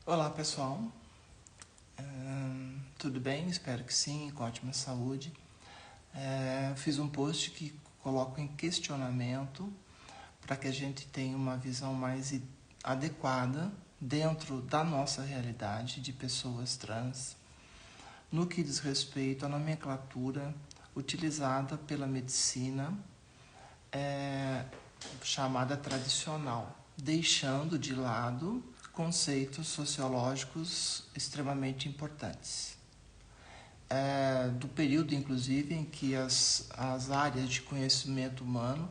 Olá pessoal, tudo bem? Espero que sim, com ótima saúde. Fiz um post que coloco em questionamento para que a gente tenha uma visão mais adequada dentro da nossa realidade de pessoas trans, no que diz respeito à nomenclatura utilizada pela medicina chamada tradicional, deixando de lado conceitos sociológicos extremamente importantes. Do período, inclusive, em que as áreas de conhecimento humano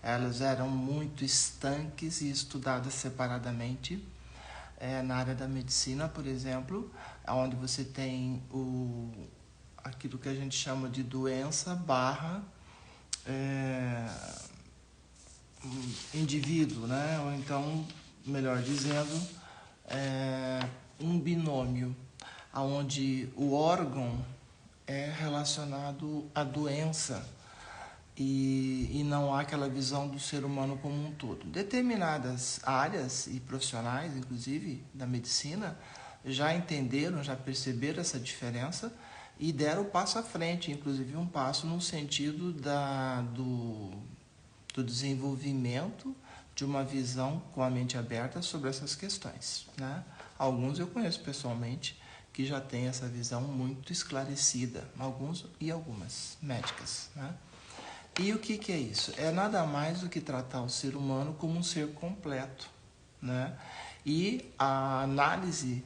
elas eram muito estanques e estudadas separadamente. Na área da medicina, por exemplo, onde você tem aquilo que a gente chama de doença barra indivíduo, né? Ou então, melhor dizendo, um binômio, onde o órgão é relacionado à doença e não há aquela visão do ser humano como um todo. Determinadas áreas e profissionais, inclusive da medicina, já entenderam, já perceberam essa diferença e deram o passo à frente, inclusive um passo no sentido do desenvolvimento de uma visão com a mente aberta sobre essas questões, né? Alguns eu conheço pessoalmente que já têm essa visão muito esclarecida, alguns e algumas médicas, né? E o que é isso? É nada mais do que tratar o ser humano como um ser completo, né? E a análise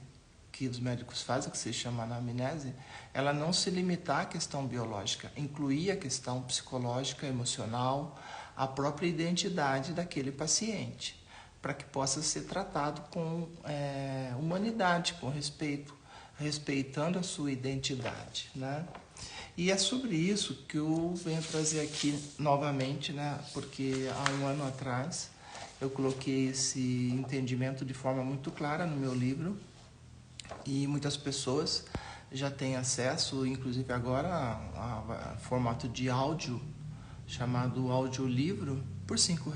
que os médicos fazem, que se chama anamnese, ela não se limitar à questão biológica, incluir a questão psicológica, emocional, a própria identidade daquele paciente, para que possa ser tratado com humanidade, com respeito, respeitando a sua identidade, né? E é sobre isso que eu venho trazer aqui novamente, né? Porque há um ano atrás eu coloquei esse entendimento de forma muito clara no meu livro e muitas pessoas já têm acesso, inclusive agora, a formato de áudio, chamado audiolivro, por R$ 5.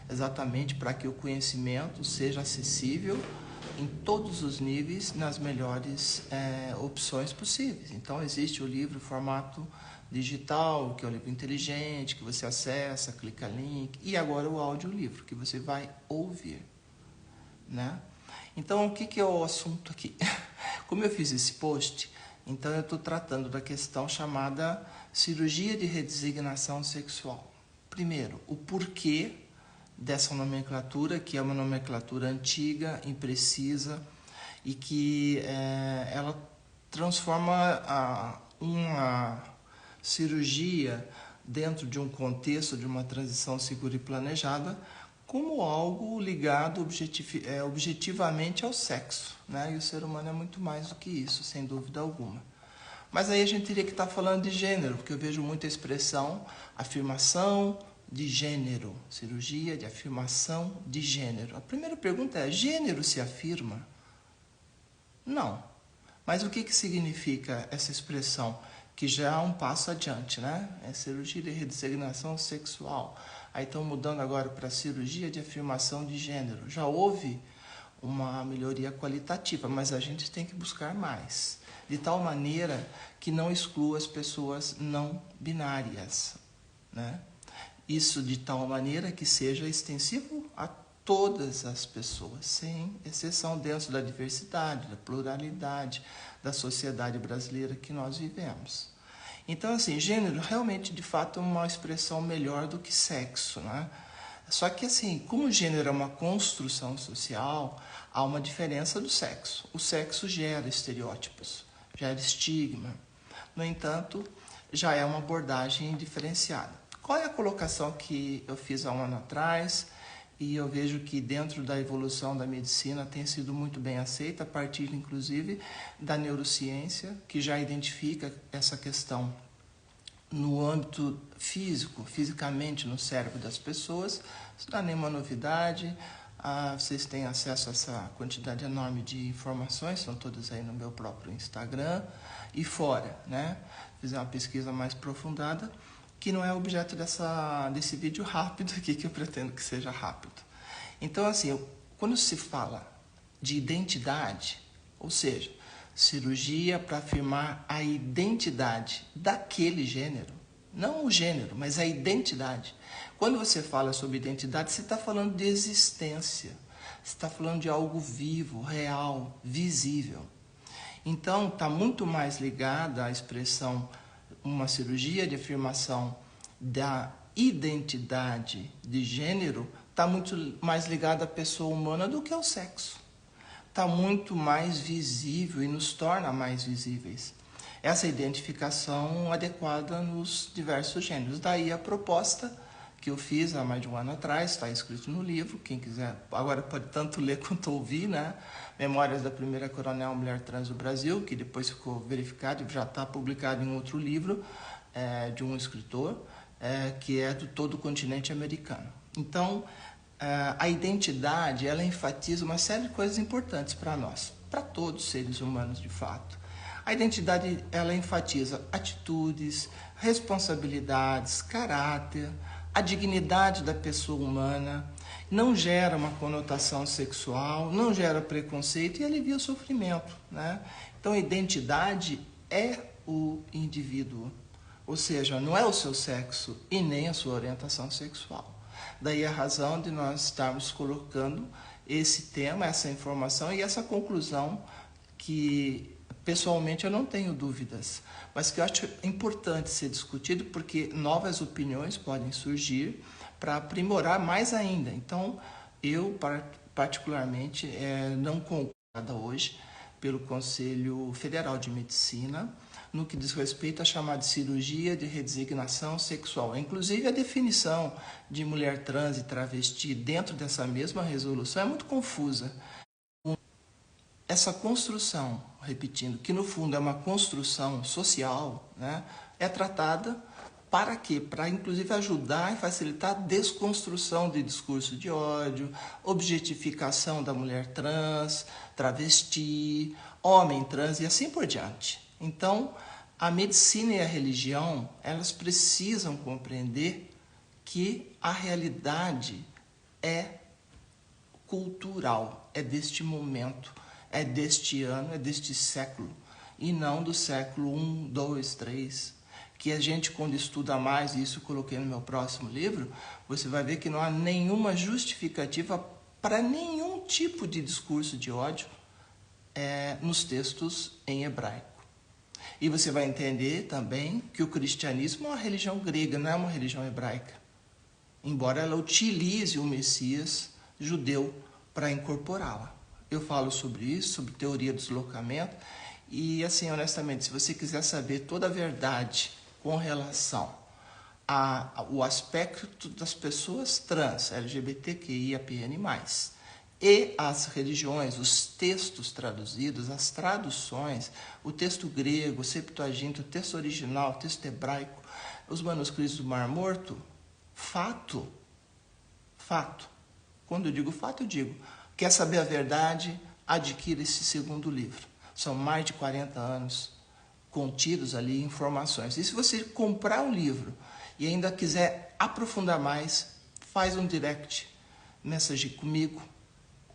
Exatamente para que o conhecimento seja acessível em todos os níveis, nas melhores opções possíveis. Então existe o livro formato digital, que é o livro inteligente, que você acessa, clica link, e agora o audiolivro, que você vai ouvir, né? Então, o que é o assunto aqui? Como eu fiz esse post, então eu estou tratando da questão chamada cirurgia de redesignação sexual. Primeiro, o porquê dessa nomenclatura, que é uma nomenclatura antiga, imprecisa, e que ela transforma uma cirurgia dentro de um contexto de uma transição segura e planejada como algo ligado objetivamente ao sexo, né? E o ser humano é muito mais do que isso, sem dúvida alguma. Mas aí a gente teria que estar falando de gênero, porque eu vejo muita expressão, afirmação de gênero, cirurgia de afirmação de gênero. A primeira pergunta é: gênero se afirma? Não. Mas o que significa essa expressão? Que já é um passo adiante, né? É cirurgia de redesignação sexual. Aí estão mudando agora para cirurgia de afirmação de gênero. Já houve uma melhoria qualitativa, mas a gente tem que buscar mais. De tal maneira que não exclua as pessoas não binárias, né? Isso de tal maneira que seja extensivo a todas as pessoas, sem exceção, dentro da diversidade, da pluralidade da sociedade brasileira que nós vivemos. Então, assim, gênero realmente, de fato, é uma expressão melhor do que sexo, né? Só que, assim, como o gênero é uma construção social, há uma diferença do sexo. O sexo gera estereótipos, gera estigma. No entanto, já é uma abordagem diferenciada. Qual é a colocação que eu fiz há um ano atrás? E eu vejo que dentro da evolução da medicina tem sido muito bem aceita, a partir inclusive da neurociência, que já identifica essa questão no âmbito físico, fisicamente no cérebro das pessoas. Isso não é nenhuma novidade, vocês têm acesso a essa quantidade enorme de informações, são todas aí no meu próprio Instagram e fora, né? Fiz uma pesquisa mais aprofundada, que não é objeto desse vídeo rápido aqui, que eu pretendo que seja rápido. Então, assim, quando se fala de identidade, ou seja, cirurgia para afirmar a identidade daquele gênero. Não o gênero, mas a identidade. Quando você fala sobre identidade, você está falando de existência. Você está falando de algo vivo, real, visível. Então, está muito mais ligada à expressão, uma cirurgia de afirmação da identidade de gênero, está muito mais ligada à pessoa humana do que ao sexo. Está muito mais visível e nos torna mais visíveis essa identificação adequada nos diversos gêneros. Daí a proposta que eu fiz há mais de um ano atrás, está escrito no livro, quem quiser agora pode tanto ler quanto ouvir, né? Memórias da Primeira Coronel Mulher Trans do Brasil, que depois ficou verificado e já está publicado em outro livro de um escritor, que é do todo o continente americano. Então, a identidade, ela enfatiza uma série de coisas importantes para nós, para todos os seres humanos de fato. A identidade, ela enfatiza atitudes, responsabilidades, caráter, a dignidade da pessoa humana, não gera uma conotação sexual, não gera preconceito e alivia o sofrimento, né? Então, a identidade é o indivíduo, ou seja, não é o seu sexo e nem a sua orientação sexual. Daí a razão de nós estarmos colocando esse tema, essa informação e essa conclusão que, pessoalmente, eu não tenho dúvidas, mas que eu acho importante ser discutido porque novas opiniões podem surgir para aprimorar mais ainda. Então, eu, particularmente, não concordo hoje pelo Conselho Federal de Medicina no que diz respeito à chamada cirurgia de redesignação sexual. Inclusive, a definição de mulher trans e travesti dentro dessa mesma resolução é muito confusa. Essa construção, repetindo, que no fundo é uma construção social, né, é tratada para quê? Para inclusive ajudar e facilitar a desconstrução de discurso de ódio, objetificação da mulher trans, travesti, homem trans e assim por diante. Então, a medicina e a religião, elas precisam compreender que a realidade é cultural, é deste momento, é deste ano, é deste século, e não do século 1, 2, 3, que a gente, quando estuda mais, e isso eu coloquei no meu próximo livro, você vai ver que não há nenhuma justificativa para nenhum tipo de discurso de ódio nos textos em hebraico. E você vai entender também que o cristianismo é uma religião grega, não é uma religião hebraica, embora ela utilize o Messias judeu para incorporá-la. Eu falo sobre isso, sobre teoria do deslocamento, e assim, honestamente, se você quiser saber toda a verdade com relação ao aspecto das pessoas trans, LGBTQIAPN+, e as religiões, os textos traduzidos, as traduções, o texto grego, o Septuaginta, o texto original, o texto hebraico, os manuscritos do Mar Morto, fato. Quando eu digo fato, eu digo, quer saber a verdade? Adquira esse segundo livro. São mais de 40 anos contidos ali informações. E se você comprar um livro e ainda quiser aprofundar mais, faz um direct message comigo,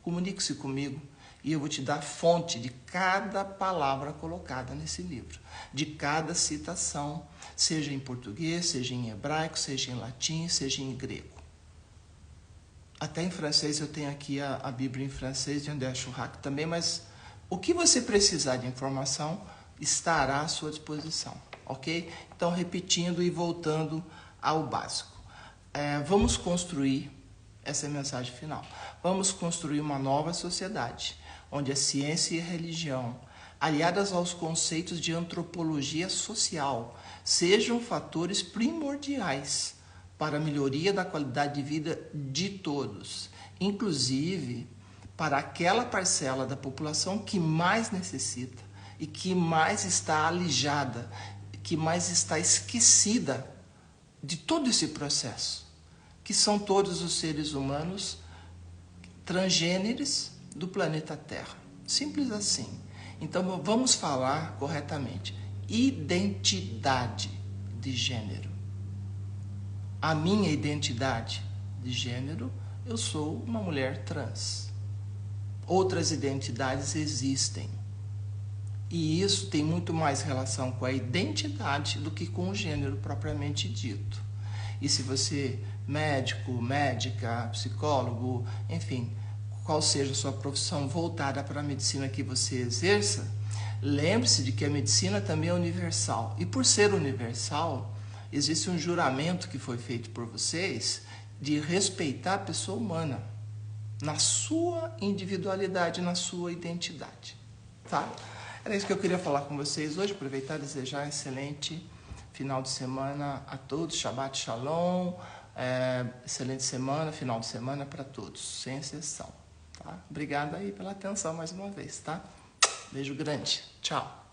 comunique-se comigo e eu vou te dar a fonte de cada palavra colocada nesse livro, de cada citação, seja em português, seja em hebraico, seja em latim, seja em grego. Até em francês, eu tenho aqui a Bíblia em francês, de André Churrac também, mas o que você precisar de informação estará à sua disposição, ok? Então, repetindo e voltando ao básico. Vamos construir, essa é a mensagem final, vamos construir uma nova sociedade, onde a ciência e a religião, aliadas aos conceitos de antropologia social, sejam fatores primordiais para a melhoria da qualidade de vida de todos, inclusive para aquela parcela da população que mais necessita e que mais está alijada, que mais está esquecida de todo esse processo, que são todos os seres humanos transgêneros do planeta Terra. Simples assim. Então, vamos falar corretamente. Identidade de gênero. A minha identidade de gênero, eu sou uma mulher trans. outras identidades existem. E isso tem muito mais relação com a identidade do que com o gênero propriamente dito. E se você, médico, médica, psicólogo, enfim, qual seja a sua profissão voltada para a medicina que você exerça, lembre-se de que a medicina também é universal. E por ser universal, existe um juramento que foi feito por vocês de respeitar a pessoa humana na sua individualidade, na sua identidade, tá? Era isso que eu queria falar com vocês hoje. Aproveitar e desejar um excelente final de semana a todos. Shabbat Shalom. Excelente semana, final de semana para todos, sem exceção. Tá? Obrigado aí pela atenção mais uma vez, tá? Beijo grande. Tchau.